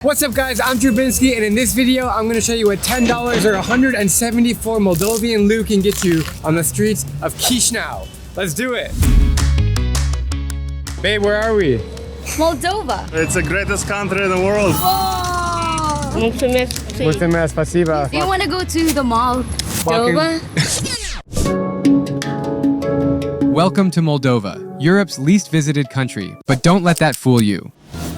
What's up guys, I'm Drew Binsky, and in this video I'm going to show you what $10 or 174 Moldovan loot can get you on the streets of Chisinau. Let's do it! Babe, where are we? Moldova. It's the greatest country in the world. Oh. Mulțumesc, spasiba. Do you want to go to the Moldova? Welcome to Moldova, Europe's least visited country, but don't let that fool you.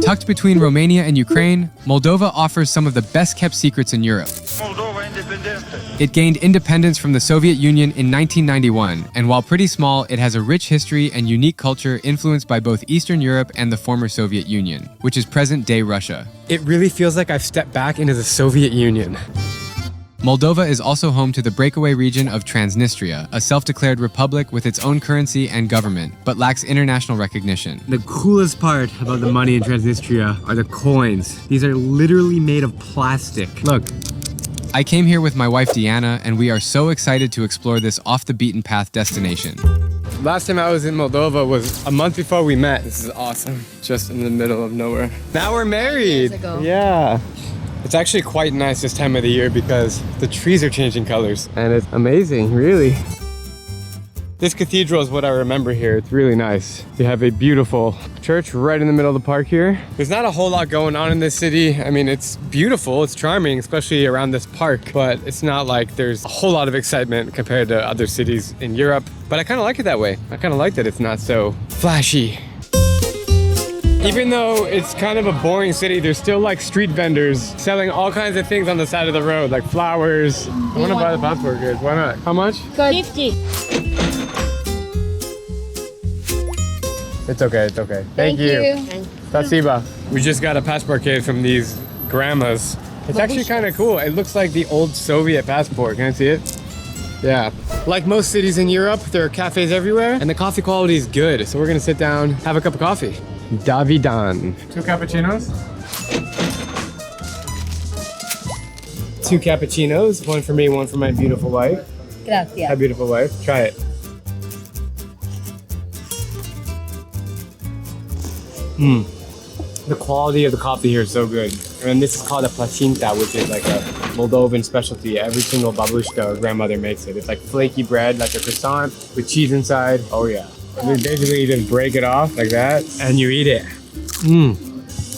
Tucked between Romania and Ukraine, Moldova offers some of the best-kept secrets in Europe. It gained independence from the Soviet Union in 1991, and while pretty small, it has a rich history and unique culture influenced by both Eastern Europe and the former Soviet Union, which is present-day Russia. It really feels like I've stepped back into the Soviet Union. Moldova is also home to the breakaway region of Transnistria, a self-declared republic with its own currency and government, but lacks international recognition. The coolest part about the money in Transnistria are the coins. These are literally made of plastic. Look. I came here with my wife Deanna, and we are so excited to explore this off-the-beaten-path destination. Last time I was in Moldova was a month before we met. This is awesome. Just in the middle of nowhere. Now we're married. Years ago. Yeah. It's actually quite nice this time of the year because the trees are changing colors. And it's amazing, really. This cathedral is what I remember here. It's really nice. You have a beautiful church right in the middle of the park here. There's not a whole lot going on in this city. I mean, it's beautiful, it's charming, especially around this park, but it's not like there's a whole lot of excitement compared to other cities in Europe. But I kind of like it that way. I kind of like that it's not so flashy. Even though it's kind of a boring city, there's still like street vendors selling all kinds of things on the side of the road, like flowers. I want to buy the passport kids. Why not? How much? 50. It's okay, it's okay. Thank you. Spasiba. We just got a passport kit from these grandmas. It's actually kind of cool. It looks like the old Soviet passport. Can I see it? Yeah. Like most cities in Europe, there are cafes everywhere, and the coffee quality is good. So we're gonna sit down, have a cup of coffee. Davidan. 2 cappuccinos. 2 cappuccinos. 1 for me, 1 for my beautiful wife. Gracias. My beautiful wife. Try it. The quality of the coffee here is so good. And this is called a placinta, which is like a Moldovan specialty. Every single babushka or grandmother makes it. It's like flaky bread, like a croissant with cheese inside. Oh yeah. I mean, basically you just break it off like that and you eat it.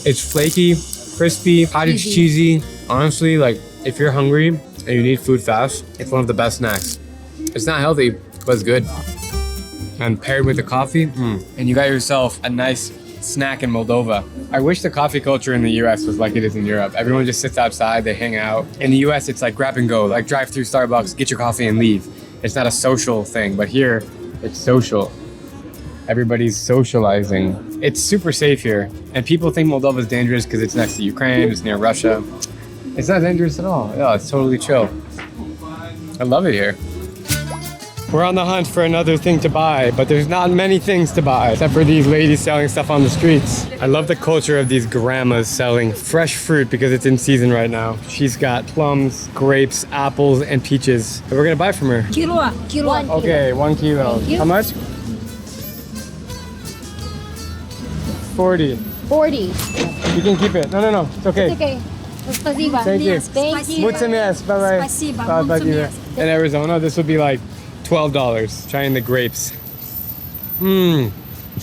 It's flaky, crispy, cottage cheesy. Honestly, like if you're hungry and you need food fast, it's one of the best snacks. It's not healthy, but it's good. And paired with the coffee, and you got yourself a nice snack in Moldova. I wish the coffee culture in the US was like it is in Europe. Everyone just sits outside, they hang out. In the US, it's like grab and go, like drive through Starbucks, get your coffee and leave. It's not a social thing, but here, it's social. Everybody's socializing. It's super safe here. And people think Moldova is dangerous because it's next to Ukraine, it's near Russia. It's not dangerous at all. Yeah, it's totally chill. I love it here. We're on the hunt for another thing to buy, but there's not many things to buy, except for these ladies selling stuff on the streets. I love the culture of these grandmas selling fresh fruit because it's in season right now. She's got plums, grapes, apples, and peaches. And we're gonna buy from her. Kilo. Okay, 1 kilo. How much? 40. 40. You can keep it. No, it's okay. It's okay. Spasiba. Thank you. Thank you. Mulțumesc. Bye-bye. Spasiba. Mulțumesc. In Arizona, this would be like $12. Trying the grapes.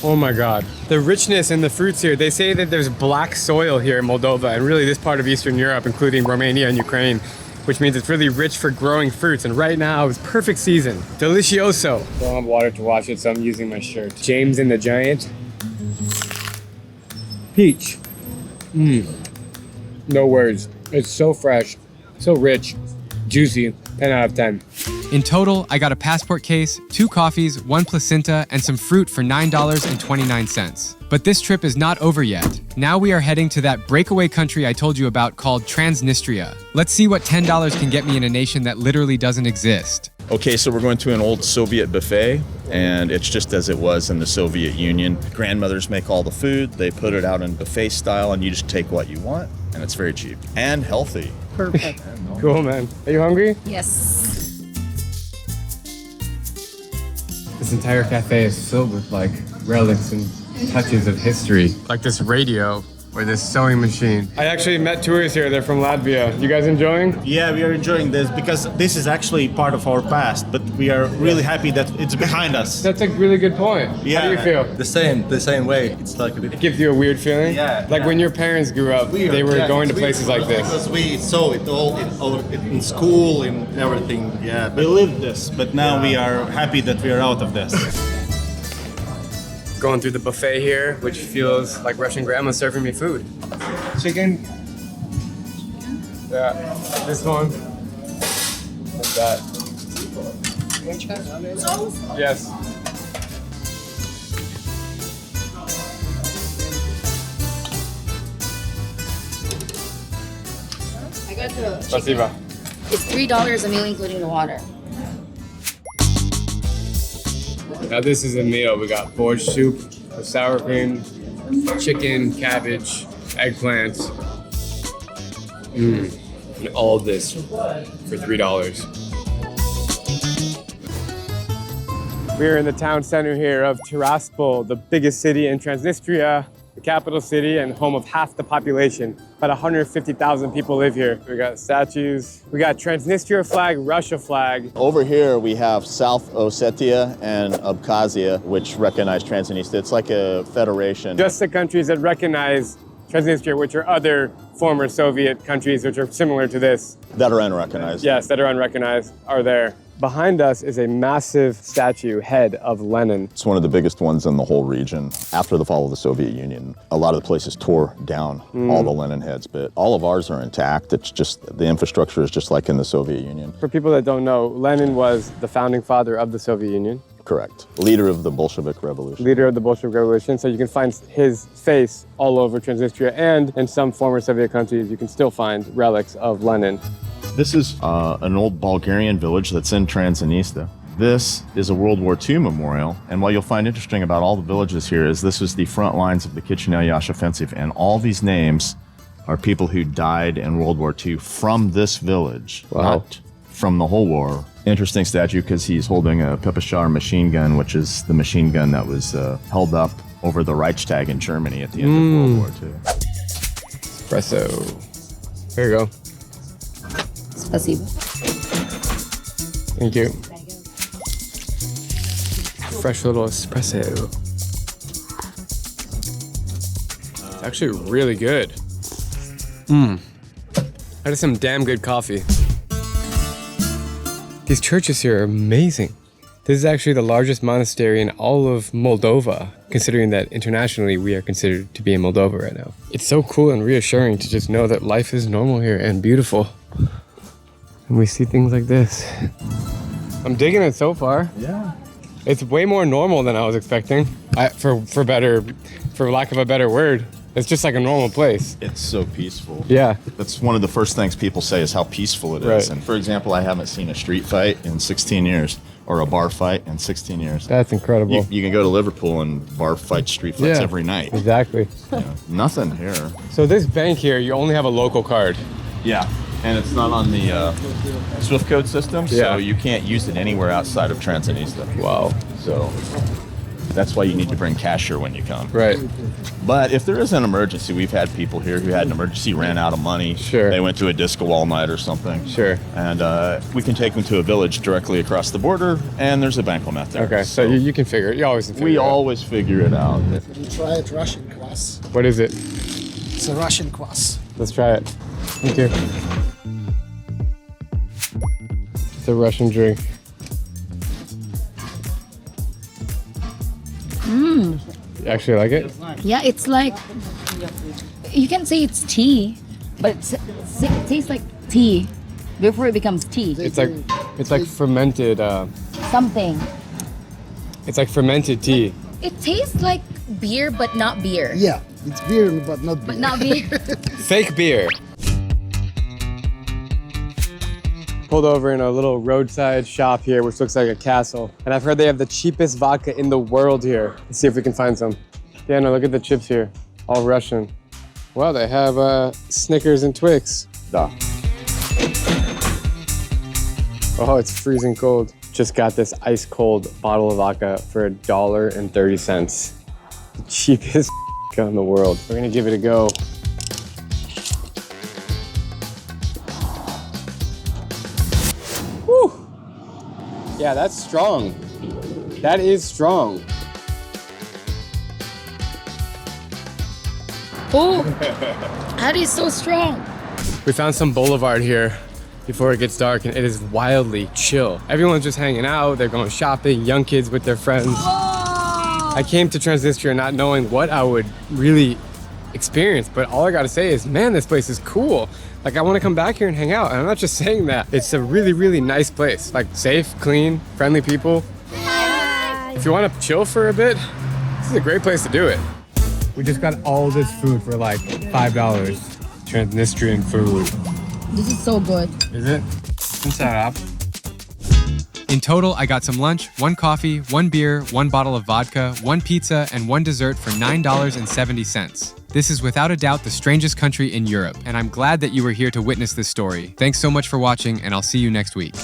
Oh my God. The richness in the fruits here. They say that there's black soil here in Moldova and really this part of Eastern Europe, including Romania and Ukraine, which means it's really rich for growing fruits. And right now is perfect season. Delicioso. Don't have water to wash it, so I'm using my shirt. James and the Giant. Peach. No words. It's so fresh, so rich, juicy. 10 out of 10. In total, I got a passport case, 2 coffees, 1 placenta, and some fruit for $9.29. But this trip is not over yet. Now we are heading to that breakaway country I told you about called Transnistria. Let's see what $10 can get me in a nation that literally doesn't exist. Okay, so we're going to an old Soviet buffet, and it's just as it was in the Soviet Union. Grandmothers make all the food, they put it out in buffet style, and you just take what you want, and it's very cheap and healthy. Perfect. Cool, man. Are you hungry? Yes. This entire cafe is filled with like relics and touches of history. Like this radio with this sewing machine. I actually met tourists here. They're from Latvia. You guys enjoying? Yeah, we are enjoying this because this is actually part of our past, but we are really happy that it's behind us. That's a really good point. Yeah. How do you feel? The same way. It's like a bit. It gives you a weird feeling? Yeah, Like yeah. when your parents grew up, they were going to places like this. Because we saw it all in school and everything. Yeah. We lived this, but now we are happy that we are out of this. Going through the buffet here, which feels like Russian grandma serving me food. Chicken. Yeah. This one. And that. Yes. I got the Спасибо. It's $3 a meal, including the water. Now this is a meal. We got borscht soup with sour cream, chicken, cabbage, eggplant. And all this for $3. We're in the town center here of Tiraspol, the biggest city in Transnistria, the capital city and home of half the population. About 150,000 people live here. We got statues. We got Transnistria flag, Russia flag. Over here we have South Ossetia and Abkhazia, which recognize Transnistria. It's like a federation. Just the countries that recognize Transnistria, which are other former Soviet countries which are similar to this. That are unrecognized. Yes, that are unrecognized, are there. Behind us is a massive statue head of Lenin. It's one of the biggest ones in the whole region. After the fall of the Soviet Union, a lot of the places tore down all the Lenin heads, but all of ours are intact. It's just, the infrastructure is just like in the Soviet Union. For people that don't know, Lenin was the founding father of the Soviet Union. Correct. Leader of the Bolshevik Revolution. Leader of the Bolshevik Revolution, so you can find his face all over Transnistria, and in some former Soviet countries, you can still find relics of Lenin. This is an old Bulgarian village that's in Transnistria. This is a World War II memorial, and what you'll find interesting about all the villages here is this was the front lines of the Kitchener-Yash offensive, and all these names are people who died in World War II from this village, not from the whole war. Interesting statue because he's holding a Pepeshar machine gun, which is the machine gun that was held up over the Reichstag in Germany at the end of World War II. Espresso. Here you go. Спасибо. Thank you. Fresh little espresso. It's actually really good. That is some damn good coffee. These churches here are amazing. This is actually the largest monastery in all of Moldova, considering that internationally we are considered to be in Moldova right now. It's so cool and reassuring to just know that life is normal here and beautiful. And we see things like this. I'm digging it so far. Yeah. It's way more normal than I was expecting. For lack of a better word, it's just like a normal place. It's so peaceful. Yeah. That's one of the first things people say is how peaceful it is. Right. And for example, I haven't seen a street fight in 16 years or a bar fight in 16 years. That's incredible. You can go to Liverpool and bar fight, street fights every night. Exactly. You know, nothing here. So this bank here, you only have a local card. Yeah. And it's not on the Swift code system, so Yeah. you can't use it anywhere outside of Transnistria. Wow. So that's why you need to bring cash here when you come. Right. But if there is an emergency, we've had people here who had an emergency, ran out of money. Sure. They went to a disco all night or something. Sure. And we can take them to a village directly across the border, and there's a bankomat there. Okay, so you can figure it. You always can figure we it out. always figure it out. We tried Russian kvass. What is it? It's a Russian kvass. Let's try it. Thank you. It's a Russian drink. You actually like it? Yeah, it's like, you can say it's tea, but it tastes like tea before it becomes tea. It's like fermented. Something. It's like fermented tea. It tastes like beer, but not beer. Yeah, it's beer, but not beer. But not beer. Fake beer. Pulled over in a little roadside shop here, which looks like a castle. And I've heard they have the cheapest vodka in the world here. Let's see if we can find some. Yeah, no, look at the chips here. All Russian. Well, they have Snickers and Twix. Duh. Oh, it's freezing cold. Just got this ice cold bottle of vodka for $1.30. The cheapest vodka in the world. We're gonna give it a go. Woo! Yeah, that's strong. That is strong. Oh, that is so strong. We found some boulevard here before it gets dark, and it is wildly chill. Everyone's just hanging out, they're going shopping, young kids with their friends. I came to Transnistria not knowing what I would really experience, but all I gotta say is, man, this place is cool. Like, I wanna come back here and hang out, and I'm not just saying that. It's a really, really nice place. Like, safe, clean, friendly people. If you wanna chill for a bit, this is a great place to do it. We just got all this food for like $5. Transnistrian food. This is so good. Is it? Sarap. In total, I got some lunch, 1 coffee, 1 beer, 1 bottle of vodka, 1 pizza, and 1 dessert for $9.70. This is without a doubt the strangest country in Europe, and I'm glad that you were here to witness this story. Thanks so much for watching, and I'll see you next week.